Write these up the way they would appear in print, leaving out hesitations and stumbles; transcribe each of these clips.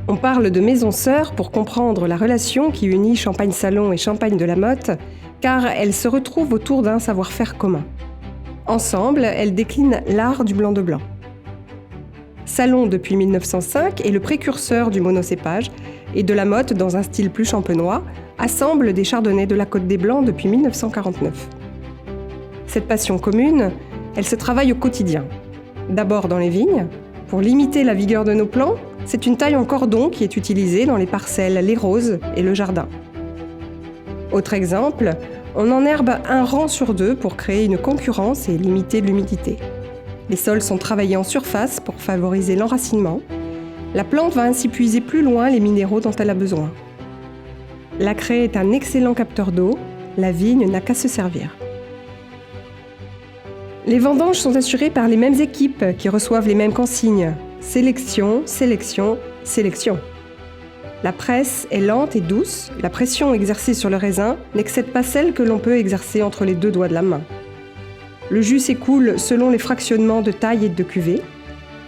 On parle de maison sœur pour comprendre la relation qui unit Champagne Salon et Champagne de la Motte, car elles se retrouvent autour d'un savoir-faire commun. Ensemble, elles déclinent l'art du blanc de blanc. Salon, depuis 1905, est le précurseur du monocépage, et de la Motte, dans un style plus champenois, assemble des chardonnays de la Côte des Blancs depuis 1949. Cette passion commune, elle se travaille au quotidien. D'abord dans les vignes. Pour limiter la vigueur de nos plants, c'est une taille en cordon qui est utilisée dans les parcelles Les Roses et le jardin. Autre exemple, on enherbe un rang sur 2 pour créer une concurrence et limiter l'humidité. Les sols sont travaillés en surface pour favoriser l'enracinement. La plante va ainsi puiser plus loin les minéraux dont elle a besoin. La craie est un excellent capteur d'eau, la vigne n'a qu'à se servir. Les vendanges sont assurées par les mêmes équipes qui reçoivent les mêmes consignes. Sélection, sélection, sélection. La presse est lente et douce, la pression exercée sur le raisin n'excède pas celle que l'on peut exercer entre les 2 doigts de la main. Le jus s'écoule selon les fractionnements de taille et de cuvée.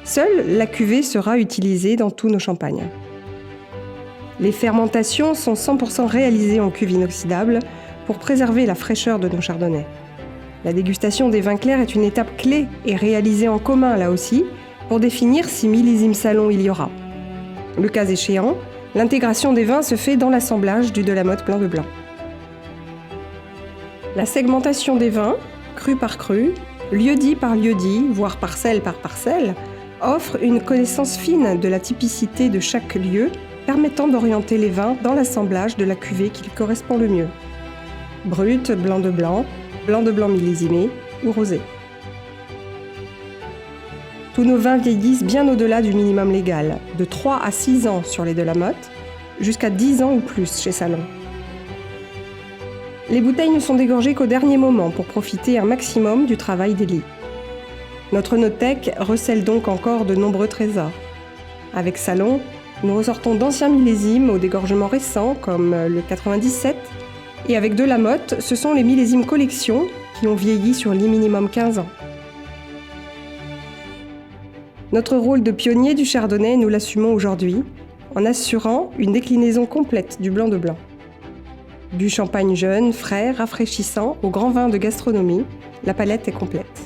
Seule la cuvée sera utilisée dans tous nos champagnes. Les fermentations sont 100% réalisées en cuve inoxydable pour préserver la fraîcheur de nos chardonnays. La dégustation des vins clairs est une étape clé et réalisée en commun là aussi pour définir si millésime salon il y aura. Le cas échéant, l'intégration des vins se fait dans l'assemblage du de la Motte blanc de blanc. La segmentation des vins, cru par cru, lieu-dit par lieu-dit, voire parcelle par parcelle, offre une connaissance fine de la typicité de chaque lieu, permettant d'orienter les vins dans l'assemblage de la cuvée qui correspond le mieux. Brut, blanc de blanc millésimé ou rosé. Tous nos vins vieillissent bien au-delà du minimum légal, de 3 à 6 ans sur les de la Motte, jusqu'à 10 ans ou plus chez Salon. Les bouteilles ne sont dégorgées qu'au dernier moment pour profiter un maximum du travail des lits. Notre Nothèque recèle donc encore de nombreux trésors. Avec Salon, nous ressortons d'anciens millésimes au dégorgement récent, comme le 97, et avec de la Motte, ce sont les millésimes collection qui ont vieilli sur lit minimum 15 ans. Notre rôle de pionnier du chardonnay, nous l'assumons aujourd'hui, en assurant une déclinaison complète du blanc de blanc. Du champagne jeune, frais, rafraîchissant au grand vin de gastronomie, la palette est complète.